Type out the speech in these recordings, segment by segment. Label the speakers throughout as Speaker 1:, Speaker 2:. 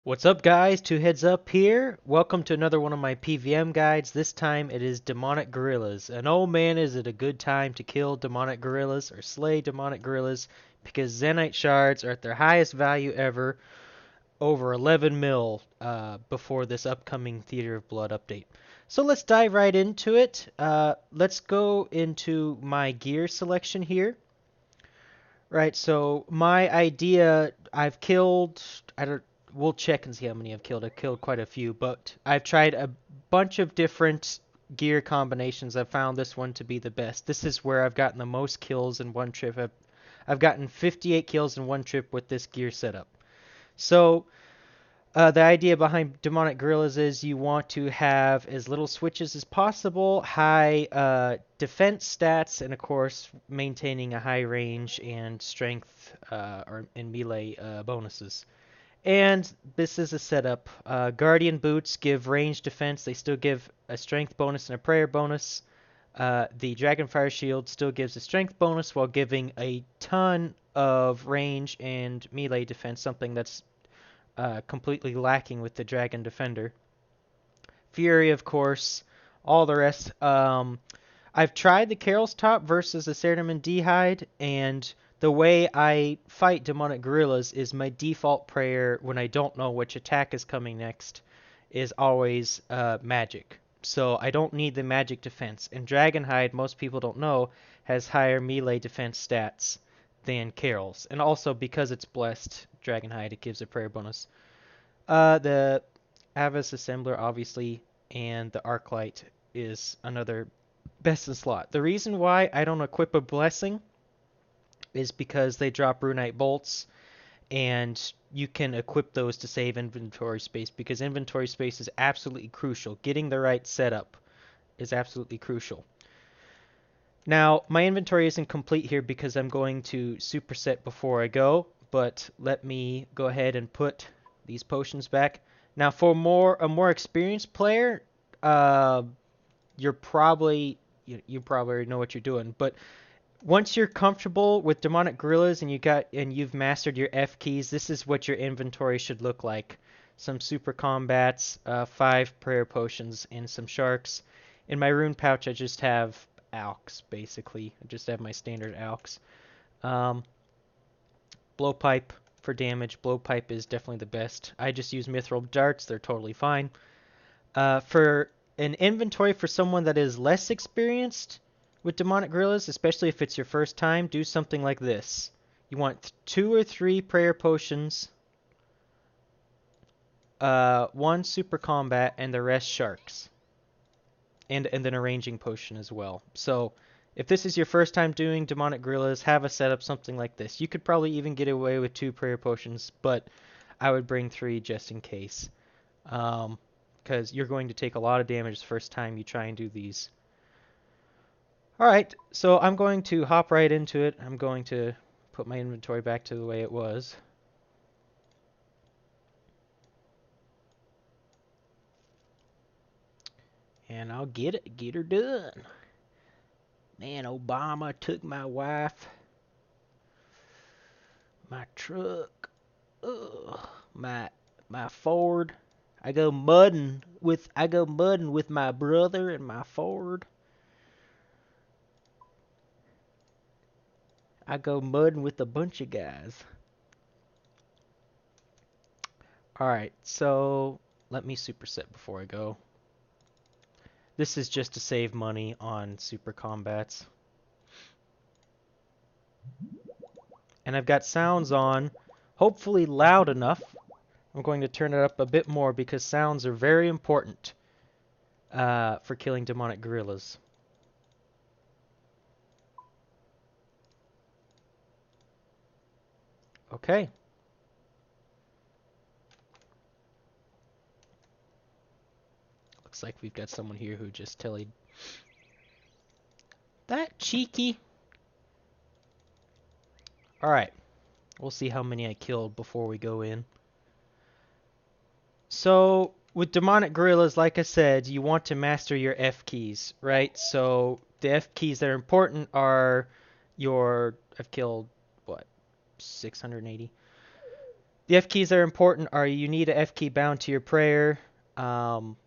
Speaker 1: What's up, guys? Two Heads Up here. Welcome to another one of my PVM guides. This time it is demonic gorillas. And oh man, is it a good time to kill demonic gorillas or slay demonic gorillas because Zenyte shards are at their highest value ever, over 11 mil before this upcoming Theater of Blood update. So let's dive right into it. Let's go into my gear selection here. Right, so my idea, I've killed, I don't, we'll check and see how many I've killed. I've killed quite a few, but I've tried a bunch of different gear combinations. I've found this one to be the best. This is where I've gotten the most kills in one trip. I've gotten 58 kills in one trip with this gear setup. So the idea behind Demonic Gorillas is you want to have as little switches as possible, high defense stats, and of course maintaining a high range and strength and melee bonuses. And this is a setup. Guardian boots give range defense. They still give a strength bonus and a prayer bonus. The Dragonfire shield still gives a strength bonus while giving a ton of range and melee defense, something that's completely lacking with the Dragon Defender. Fury, of course, all the rest. I've tried the Carol's Top versus the Cernamin D'hide, and the way I fight demonic gorillas is my default prayer when I don't know which attack is coming next is always magic. So I don't need the magic defense. And Dragonhide, most people don't know, has higher melee defense stats than Carol's. And also because it's blessed, Dragonhide, it gives a prayer bonus. The Avis Assembler, obviously, and the Arclight is another best in slot. The reason why I don't equip a Blessing is because they drop Runite Bolts, and you can equip those to save inventory space, because inventory space is absolutely crucial. Getting the right setup is absolutely crucial. Now, my inventory isn't complete here because I'm going to superset before I go, but let me go ahead and put these potions back. Now, for a more experienced player, uh, you're probably you probably already know what you're doing. But once you're comfortable with demonic gorillas and you've mastered your F keys, this is what your inventory should look like. Some super combats, 5 prayer potions, and some sharks. In my rune pouch, I just have alks, basically. I just have my standard alks. Um, Blowpipe for damage. Blowpipe is definitely the best. I just use mithril darts. They're totally fine. For an inventory for someone that is less experienced with demonic gorillas, especially if it's your first time, do something like this. You want 2 or 3 prayer potions, 1 super combat, and the rest sharks. And then a ranging potion as well. So if this is your first time doing demonic gorillas, have a setup something like this. You could probably even get away with 2 prayer potions, but I would bring 3 just in case. Because you're going to take a lot of damage the first time you try and do these. Alright, so I'm going to hop right into it. I'm going to put my inventory back to the way it was. And I'll get her done. Man, Obama took my wife, my truck, ugh, my Ford. I go mudding with my brother and my Ford. I go mudding with a bunch of guys. Alright, so let me superset before I go. This is just to save money on super combats. And I've got sounds on, hopefully loud enough. I'm going to turn it up a bit more because sounds are very important for killing demonic gorillas. Okay. Looks like we've got someone here who just tellied. That cheeky. Alright. We'll see how many I killed before we go in. So, with demonic gorillas, like I said, you want to master your F keys, right? So, the F keys that are important are I've killed, what, 680? The F keys that are important are you need a F key bound to your prayer, um,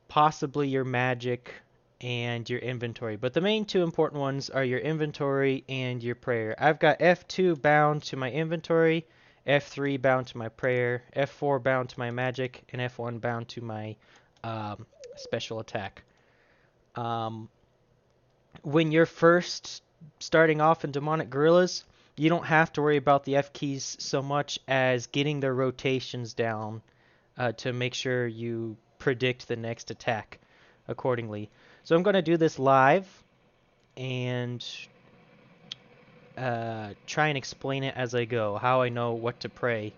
Speaker 1: possibly your magic, and your inventory. But the main two important ones are your inventory and your prayer. I've got F2 bound to my inventory, F3 bound to my prayer, F4 bound to my magic, and F1 bound to my special attack. Um, when you're first starting off in Demonic Gorillas, you don't have to worry about the F keys so much as getting their rotations down to make sure you predict the next attack accordingly. So I'm going to do this live and try and explain it as I go, how I know what to pray.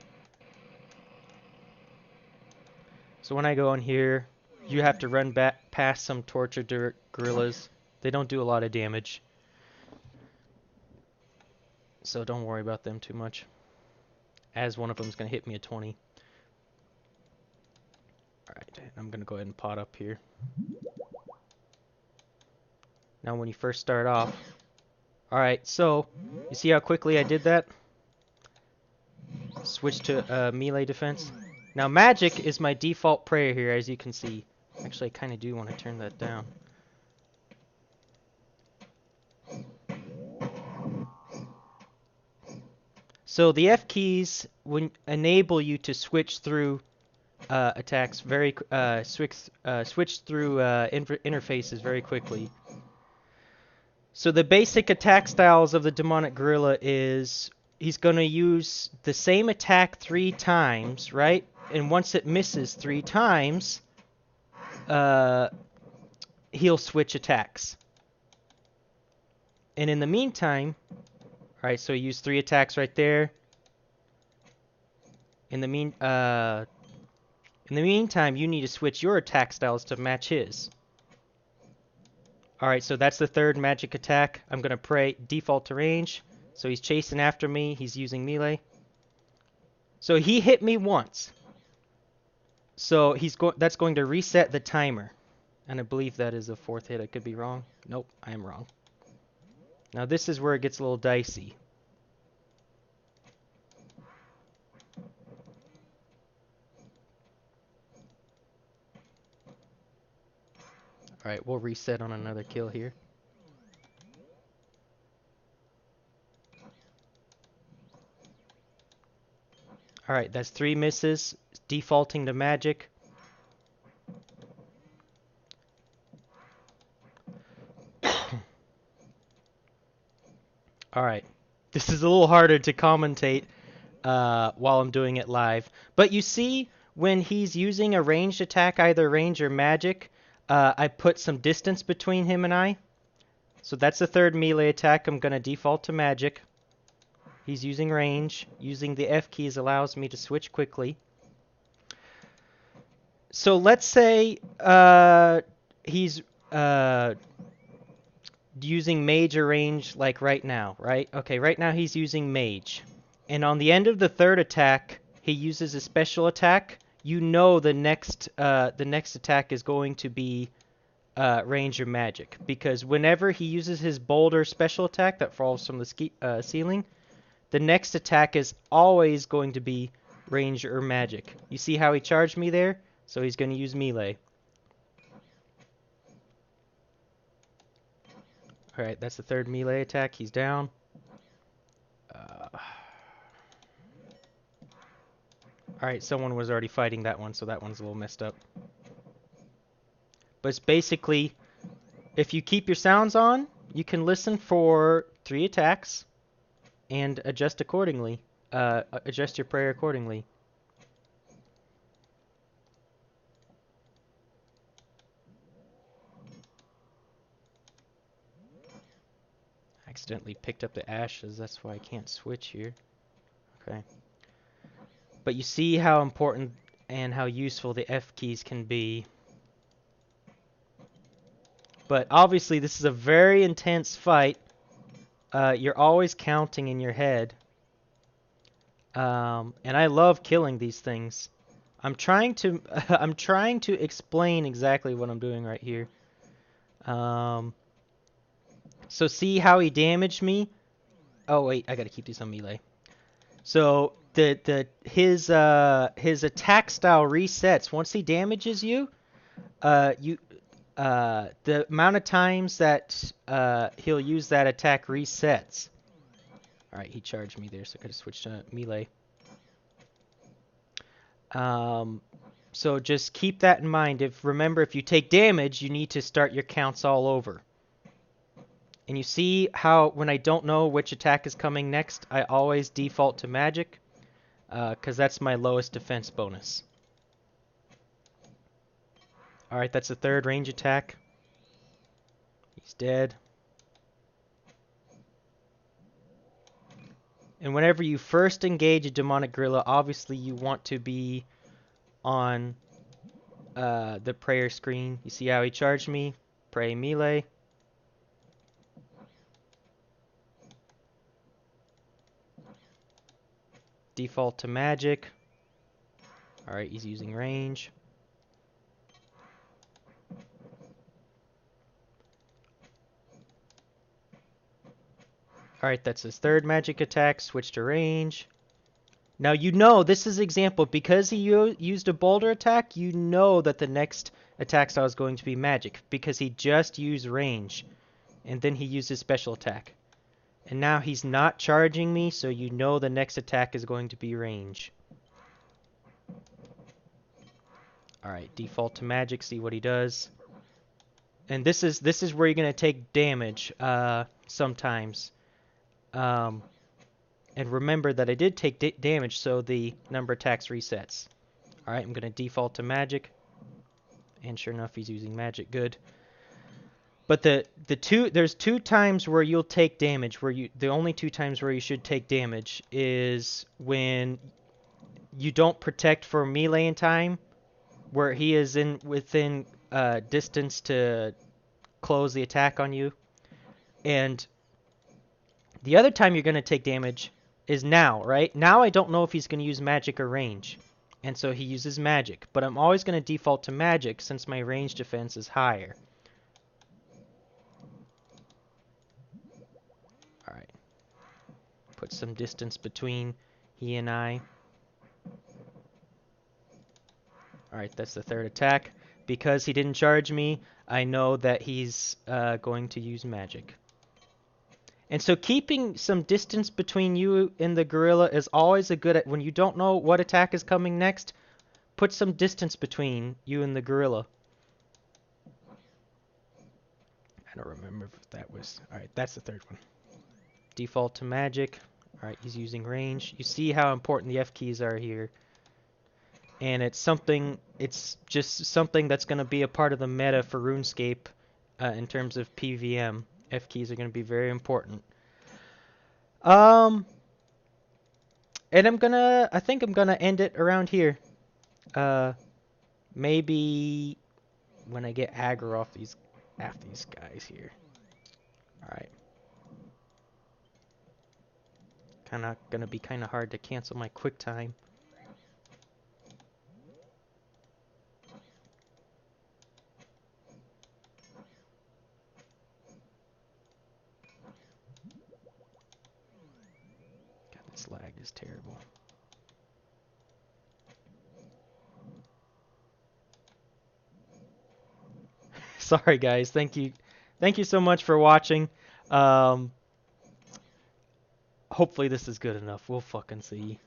Speaker 1: So when I go in here, you have to run back past some tortured gorillas. They don't do a lot of damage, so don't worry about them too much, as one of them is going to hit me a 20. Alright, I'm going to go ahead and pot up here. Now when you first start off, alright, so you see how quickly I did that? Switch to melee defense. Now magic is my default prayer here, as you can see. Actually, I kind of do want to turn that down. So the F keys enable you to switch through attacks switch through interfaces very quickly. So the basic attack styles of the Demonic Gorilla is he's going to use the same attack 3 times, right? And once it misses 3 times, he'll switch attacks. And in the meantime, alright, so he used 3 attacks right there. In the meantime, you need to switch your attack styles to match his. Alright, so that's the third magic attack. I'm going to pray default to range. So he's chasing after me. He's using melee. So he hit me once. So that's going to reset the timer. And I believe that is a 4th hit. I could be wrong. Nope, I am wrong. Now this is where it gets a little dicey. Alright, we'll reset on another kill here. Alright, that's 3 misses. Defaulting to magic. Alright, this is a little harder to commentate while I'm doing it live. But you see, when he's using a ranged attack, either range or magic, I put some distance between him and I. So that's the third melee attack. I'm going to default to magic. He's using range. Using the F keys allows me to switch quickly. So let's say he's using mage or range like right now, right? Okay, right now he's using mage. And on the end of the third attack, he uses a special attack. You know the next attack is going to be range or magic, because whenever he uses his boulder special attack that falls from the ceiling, the next attack is always going to be range or magic. You see how he charged me there? So he's going to use melee. Alright, that's the third melee attack. He's down. Alright, someone was already fighting that one, so that one's a little messed up. But it's basically, if you keep your sounds on, you can listen for 3 attacks and adjust accordingly. Adjust your prayer accordingly. Accidentally picked up the ashes, that's why I can't switch here. Okay. But you see how important and how useful the F keys can be. But obviously this is a very intense fight. You're always counting in your head. And I love killing these things. I'm trying to I'm trying to explain exactly what I'm doing right here. So see how he damaged me? Oh wait, I gotta keep these on melee. So his attack style resets once he damages you. The amount of times that he'll use that attack resets. All right, he charged me there, so I could switch to melee. So just keep that in mind. Remember, if you take damage, you need to start your counts all over. And you see how when I don't know which attack is coming next, I always default to magic, because that's my lowest defense bonus. Alright, that's the third range attack. He's dead. And whenever you first engage a demonic gorilla, obviously you want to be on the prayer screen. You see how he charged me? Pray melee. Default to magic. Alright, he's using range. Alright, that's his third magic attack. Switch to range. Now you know, this is example, because he used a boulder attack, you know that the next attack style is going to be magic, because he just used range. And then he used his special attack. And now he's not charging me, so you know the next attack is going to be range. Alright, default to magic, see what he does. And this is where you're going to take damage sometimes. And remember that I did take damage, so the number of attacks resets. Alright, I'm going to default to magic. And sure enough, he's using magic. Good. But there's two times where you'll take damage. The only two times where you should take damage is when you don't protect for melee in time, where he is within distance to close the attack on you. And the other time you're going to take damage is now, right? Now I don't know if he's going to use magic or range. And so he uses magic. But I'm always going to default to magic since my range defense is higher. Alright. Put some distance between he and I. Alright, that's the third attack. Because he didn't charge me, I know that he's going to use magic. And so keeping some distance between you and the gorilla is always a good... When you don't know what attack is coming next, put some distance between you and the gorilla. I don't remember if that was... Alright, that's the third one. Default to magic. Alright, he's using range. You see how important the F keys are here. And it's just something that's going to be a part of the meta for RuneScape in terms of PVM. F keys are going to be very important. And I think I'm gonna end it around here. Maybe when I get aggro off these guys here. Alright. Gonna be kinda hard to cancel my quick time. This lag is terrible. Sorry guys, thank you so much for watching. Hopefully this is good enough. We'll fucking see.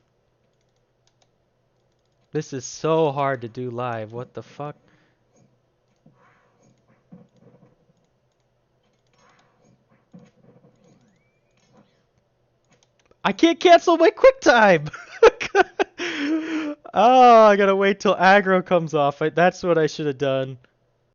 Speaker 1: This is so hard to do live. What the fuck? I can't cancel my quick time. Oh, I gotta wait till aggro comes off. That's what I should have done.